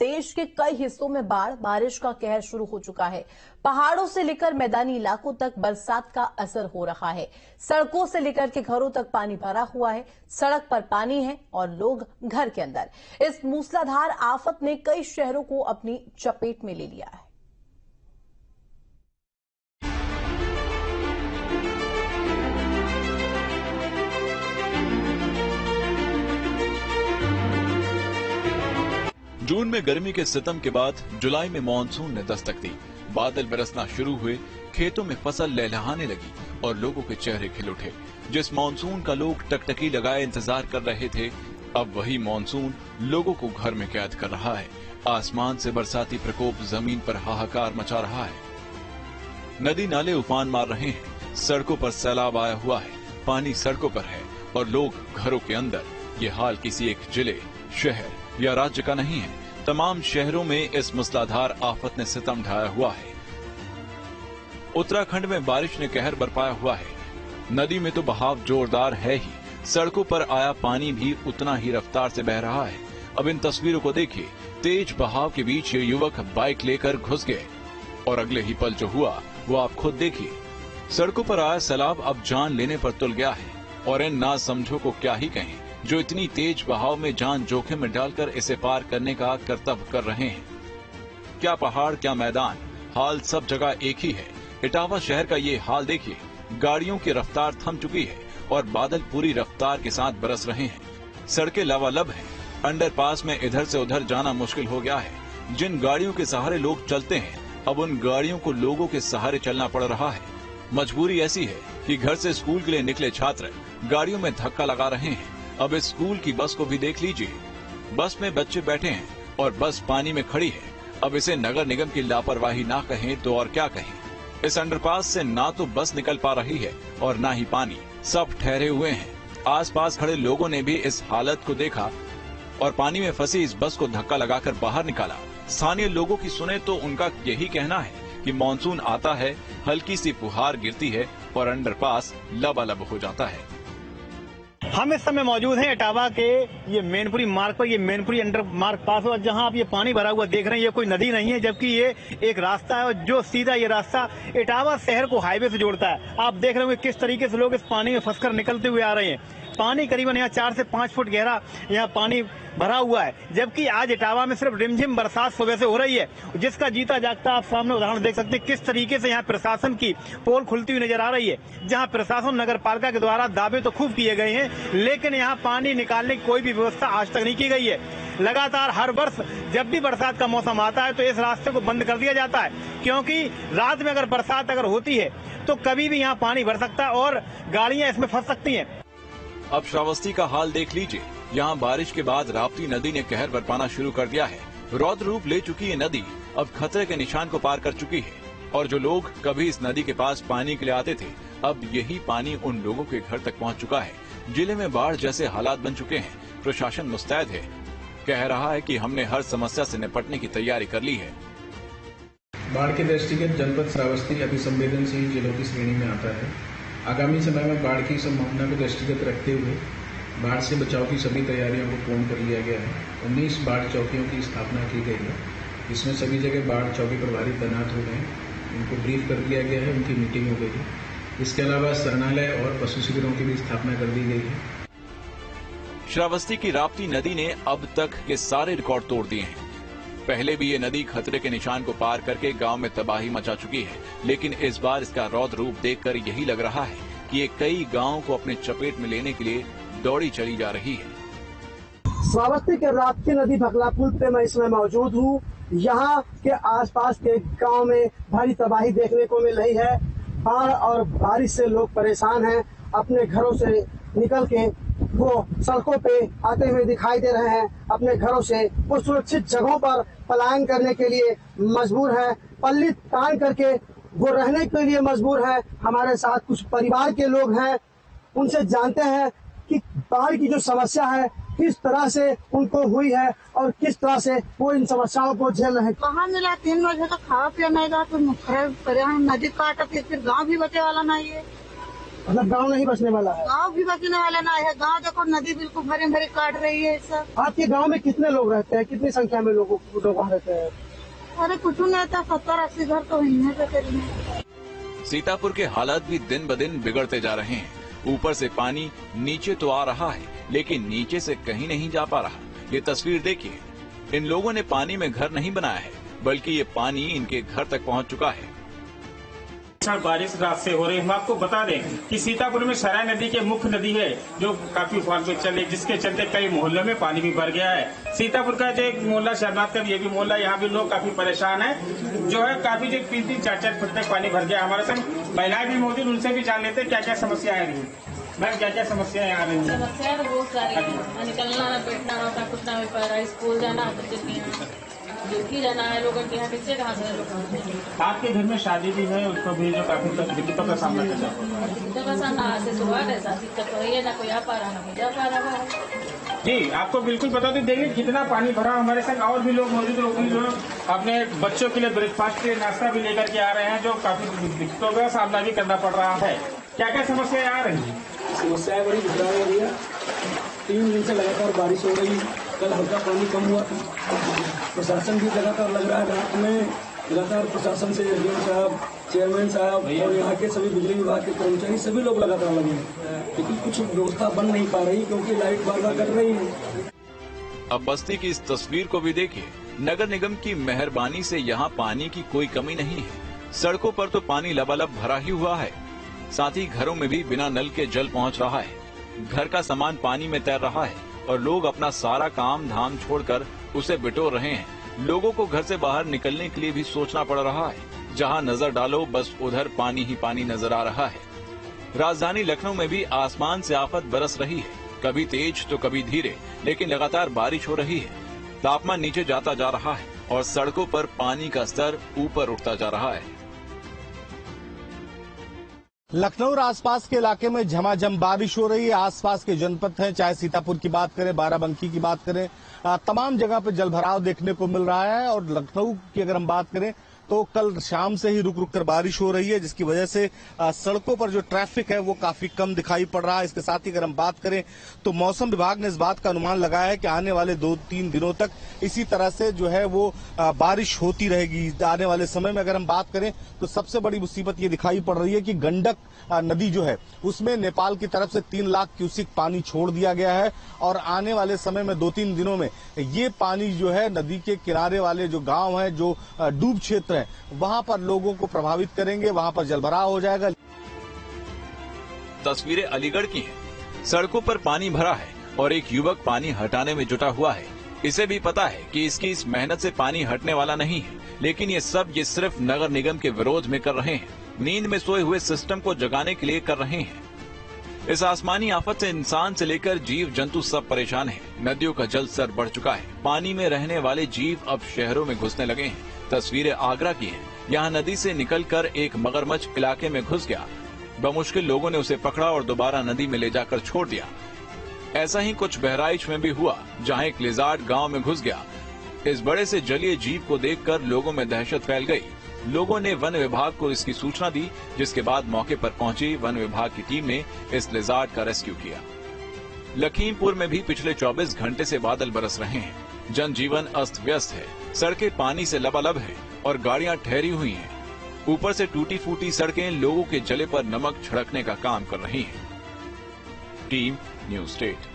देश के कई हिस्सों में बारिश का कहर शुरू हो चुका है। पहाड़ों से लेकर मैदानी इलाकों तक बरसात का असर हो रहा है। सड़कों से लेकर के घरों तक पानी भरा हुआ है। सड़क पर पानी है और लोग घर के अंदर। इस मूसलाधार आफत ने कई शहरों को अपनी चपेट में ले लिया है। जून में गर्मी के सितम के बाद जुलाई में मानसून ने दस्तक दी। बादल बरसना शुरू हुए, खेतों में फसल लहलहाने लगी और लोगों के चेहरे खिल उठे। जिस मानसून का लोग टकटकी लगाए इंतजार कर रहे थे, अब वही मानसून लोगों को घर में कैद कर रहा है। आसमान से बरसाती प्रकोप जमीन पर हाहाकार मचा रहा है। नदी नाले उफान मार रहे हैं, सड़कों पर सैलाब आया हुआ है, पानी सड़कों पर है और लोग घरों के अंदर। ये हाल किसी एक जिले, शहर या राज्य का नहीं है। तमाम शहरों में इस मूसलाधार आफत ने सितम ढाया हुआ है। उत्तराखंड में बारिश ने कहर बरपाया हुआ है। नदी में तो बहाव जोरदार है ही, सड़कों पर आया पानी भी उतना ही रफ्तार से बह रहा है। अब इन तस्वीरों को देखिए। तेज बहाव के बीच ये युवक बाइक लेकर घुस गए और अगले ही पल जो हुआ वो आप खुद देखिए। सड़कों पर आया सैलाब अब जान लेने पर तुल गया है और इन नासमझों को क्या ही कहें, जो इतनी तेज बहाव में जान जोखिम में डालकर इसे पार करने का कर्तव्य कर रहे हैं। क्या पहाड़, क्या मैदान, हाल सब जगह एक ही है। इटावा शहर का ये हाल देखिए। गाड़ियों की रफ्तार थम चुकी है और बादल पूरी रफ्तार के साथ बरस रहे हैं। सड़कें लबालब हैं। अंडरपास में इधर से उधर जाना मुश्किल हो गया है। जिन गाड़ियों के सहारे लोग चलते हैं, अब उन गाड़ियों को लोगों के सहारे चलना पड़ रहा है। मजबूरी ऐसी है कि घर से स्कूल के लिए निकले छात्र गाड़ियों में धक्का लगा रहे हैं। अब इस स्कूल की बस को भी देख लीजिए। बस में बच्चे बैठे हैं और बस पानी में खड़ी है। अब इसे नगर निगम की लापरवाही ना कहें तो और क्या कहें। इस अंडरपास से ना तो बस निकल पा रही है और ना ही पानी, सब ठहरे हुए हैं। आसपास खड़े लोगों ने भी इस हालत को देखा और पानी में फंसी इस बस को धक्का लगाकर बाहर निकाला। स्थानीय लोगों की सुने तो उनका यही कहना है कि मानसून आता है, हल्की सी फुहार गिरती है और अंडरपास लबालब हो जाता है। हम इस समय मौजूद हैं इटावा के ये मैनपुरी मार्ग पर। ये मैनपुरी अंडर मार्ग पास हो, जहां आप ये पानी भरा हुआ देख रहे हैं, ये कोई नदी नहीं है, जबकि ये एक रास्ता है और जो सीधा ये रास्ता इटावा शहर को हाईवे से जोड़ता है। आप देख रहे होंगे किस तरीके से लोग इस पानी में फंसकर निकलते हुए आ रहे हैं। पानी करीबन यहाँ 4 से 5 फुट गहरा यहाँ पानी भरा हुआ है, जबकि आज इटावा में सिर्फ रिमझिम बरसात सुबह से हो रही है, जिसका जीता जागता आप सामने उदाहरण देख सकते हैं। किस तरीके से यहाँ प्रशासन की पोल खुलती हुई नजर आ रही है। जहाँ प्रशासन नगर पालिका के द्वारा दावे तो खूब किए गए हैं, लेकिन यहाँ पानी निकालने की कोई भी व्यवस्था आज तक नहीं की गई है। लगातार हर वर्ष जब भी बरसात का मौसम आता है तो इस रास्ते को बंद कर दिया जाता है, क्योंकि रात में अगर बरसात होती है तो कभी भी यहाँ पानी भर सकता है और गाड़ियां इसमें फंस सकती हैं। अब श्रावस्ती का हाल देख लीजिए। यहाँ बारिश के बाद राप्ती नदी ने कहर बरपाना शुरू कर दिया है। रौद्र रूप ले चुकी ये नदी अब खतरे के निशान को पार कर चुकी है और जो लोग कभी इस नदी के पास पानी के लिए आते थे, अब यही पानी उन लोगों के घर तक पहुँच चुका है। जिले में बाढ़ जैसे हालात बन चुके हैं। प्रशासन मुस्तैद है, कह रहा है कि हमने हर समस्या से निपटने की तैयारी कर ली है। बाढ़ के दृष्टिगत जनपद श्रावस्ती अति संवेदनशील जिलों की श्रेणी में आता है। आगामी समय में बाढ़ की संभावना को दृष्टिगत रखते हुए बाढ़ से बचाव की सभी तैयारियों को पूर्ण कर लिया गया है। 19 बाढ़ चौकियों की स्थापना की गई है। इसमें सभी जगह बाढ़ चौकी प्रभारी तैनात हो गए हैं। उनको ब्रीफ कर दिया गया है, उनकी मीटिंग हो गई है। इसके अलावा शरणालय और पशु शिविरों की भी स्थापना कर दी गई है। श्रावस्ती की राप्ती नदी ने अब तक के सारे रिकॉर्ड तोड़ दिए हैं। पहले भी ये नदी खतरे के निशान को पार करके गांव में तबाही मचा चुकी है, लेकिन इस बार इसका रौद्र रूप देखकर यही लग रहा है कि ये कई गांवों को अपने चपेट में लेने के लिए दौड़ी चली जा रही है। श्रावस्ती के राप्ती नदी भकला पुल पे मैं इसमें मौजूद हूँ। यहाँ के आसपास के गांव में भारी तबाही देखने को मिल रही है। बाढ़ और बारिश से लोग परेशान हैं। अपने घरों से निकल के वो सड़कों पे आते हुए दिखाई दे रहे हैं। अपने घरों से वो सुरक्षित जगहों पर पलायन करने के लिए मजबूर है। पल्ली तान करके वो रहने के लिए मजबूर है। हमारे साथ कुछ परिवार के लोग हैं, उनसे जानते हैं कि बाढ़ की जो समस्या है किस तरह से उनको हुई है और किस तरह से वो इन समस्याओं को झेल रहे हैं। कहाँ मिला 3 बजे तक खावा पिया नहीं रहा तो नदी काट फिर गाँव भी बचे वाला नहीं है। मतलब गांव नहीं बचने वाला है। गांव भी बचने वाला ना है। गांव देखो नदी बिल्कुल भरे भरे काट रही है सब। आपके गांव में कितने लोग रहते हैं, कितनी संख्या में लोग वहाँ रहते हैं? अरे कुछ नहीं था, 70-80 घर तो ही है। सीतापुर के हालात भी दिन ब दिन बिगड़ते जा रहे हैं। ऊपर से पानी नीचे तो आ रहा है, लेकिन नीचे से कहीं नहीं जा पा रहा। ये तस्वीर देखिए, इन लोगों ने पानी में घर नहीं बनाया है, बल्कि ये पानी इनके घर तक पहुंच चुका है। बारिश रात से हो रही है। हम आपको बता दें कि सीतापुर में सराय नदी के मुख्य नदी है जो काफी उफान पे चल रही, जिसके चलते कई मोहल्लों में पानी भी भर गया है। सीतापुर का जो एक मोहल्ला शहनाथ का ये भी मोहल्ला, यहाँ भी लोग काफी परेशान है। जो है काफी जो 3-3, 4-4 फुट तक पानी भर गया। हमारे संग महिलाएं भी मौजूद, उनसे भी जान लेते क्या क्या समस्याएं आ रही है। मैम क्या क्या समस्याएं आ रही है? समस्याएं तो बहुत सारी है। निकलना ना, बैठना ना होता, कुछ ना हो पा रहा है। स्कूल जाना है बच्चे के यहाँ, ड्यूटी जाना है लोगों के यहाँ, बच्चे कहाँ से लोग। आपके घर में शादी भी है, उसको भी जो काफी दिक्कतों का सामना करना पड़ दिक्कतों का सामना से सुबह ऐसा दिक्कत हो रही है, ना कोई आ पा रहा ना कोई जा पा रहा है। जी आपको बिल्कुल बता दें, देखिए कितना पानी भरा। हमारे साथ और भी लोग मौजूद लोग जो अपने बच्चों के लिए ब्रेकफास्ट के नाश्ता भी लेकर के आ रहे हैं, जो काफी दिक्कतों का सामना भी करना पड़ रहा है। क्या क्या समस्याएं आ रही है? समस्याएं बड़ी विकराल हो रही है। 3 दिन से लगातार बारिश हो रही, कल हल्का पानी कम हुआ। प्रशासन भी लगातार लग रहा है रात में, लगातार प्रशासन से एसडीएम साहब, चेयरमैन साहब और यहाँ के सभी बिजली विभाग के कर्मचारी सभी लोग लगातार लगे हैं, लेकिन कुछ व्यवस्था बन नहीं पा रही क्योंकि लाइट बार-बार कट रही है। अब बस्ती की इस तस्वीर को भी देखिए। नगर निगम की मेहरबानी से यहाँ पानी की कोई कमी नहीं है। सड़कों पर तो पानी लबालब भरा ही हुआ है, साथ ही घरों में भी बिना नल के जल पहुँच रहा है। घर का सामान पानी में तैर रहा है और लोग अपना सारा काम धाम छोड़कर उसे बिटोर रहे हैं। लोगों को घर से बाहर निकलने के लिए भी सोचना पड़ रहा है। जहां नजर डालो बस उधर पानी ही पानी नजर आ रहा है। राजधानी लखनऊ में भी आसमान से आफत बरस रही है, कभी तेज तो कभी धीरे, लेकिन लगातार बारिश हो रही है। तापमान नीचे जाता जा रहा है और सड़कों पर पानी का स्तर ऊपर उठता जा रहा है। लखनऊ और आसपास के इलाके में झमाझम बारिश हो रही है। आसपास के जनपद हैं, चाहे सीतापुर की बात करें, बाराबंकी की बात करें, तमाम जगह पे जलभराव देखने को मिल रहा है। और लखनऊ की अगर हम बात करें तो कल शाम से ही रुक रुक कर बारिश हो रही है, जिसकी वजह से सड़कों पर जो ट्रैफिक है वो काफी कम दिखाई पड़ रहा है। इसके साथ ही अगर हम बात करें तो मौसम विभाग ने इस बात का अनुमान लगाया है कि आने वाले 2-3 दिनों तक इसी तरह से जो है वो बारिश होती रहेगी। आने वाले समय में अगर हम बात करें तो सबसे बड़ी मुसीबत ये दिखाई पड़ रही है कि गंडक नदी जो है उसमें नेपाल की तरफ से 3 लाख क्यूसिक पानी छोड़ दिया गया है और आने वाले समय में 2-3 दिनों में ये पानी जो है नदी के किनारे वाले जो गांव हैं, जो डूब क्षेत्र है, वहां पर लोगों को प्रभावित करेंगे, वहां पर जलभराव हो जाएगा। तस्वीरें अलीगढ़ की हैं। सड़कों पर पानी भरा है और एक युवक पानी हटाने में जुटा हुआ है। इसे भी पता है कि इसकी इस मेहनत से पानी हटने वाला नहीं है, लेकिन ये सिर्फ नगर निगम के विरोध में कर रहे हैं। नींद में सोए हुए सिस्टम को जगाने के लिए कर रहे हैं। इस आसमानी आफत से इंसान से लेकर जीव जंतु सब परेशान हैं। नदियों का जल स्तर बढ़ चुका है। पानी में रहने वाले जीव अब शहरों में घुसने लगे हैं। तस्वीरें आगरा की हैं। यहाँ नदी से निकलकर एक मगरमच्छ इलाके में घुस गया। बमुश्किल लोगों ने उसे पकड़ा और दोबारा नदी में ले जाकर छोड़ दिया। ऐसा ही कुछ बहराइच में भी हुआ, जहाँ एक लिजार्ड गांव में घुस गया। इस बड़े से जलीय जीव को देखकर लोगों में दहशत फैल गई। लोगों ने वन विभाग को इसकी सूचना दी, जिसके बाद मौके पर पहुंची वन विभाग की टीम ने इस लिजार्ड का रेस्क्यू किया। लखीमपुर में भी पिछले 24 घंटे से बादल बरस रहे हैं। जनजीवन अस्त व्यस्त है, सड़कें पानी से लबालब हैं और गाड़ियां ठहरी हुई हैं। ऊपर से टूटी फूटी सड़कें लोगों के जले पर नमक छिड़कने का काम कर रही हैं। Team news state.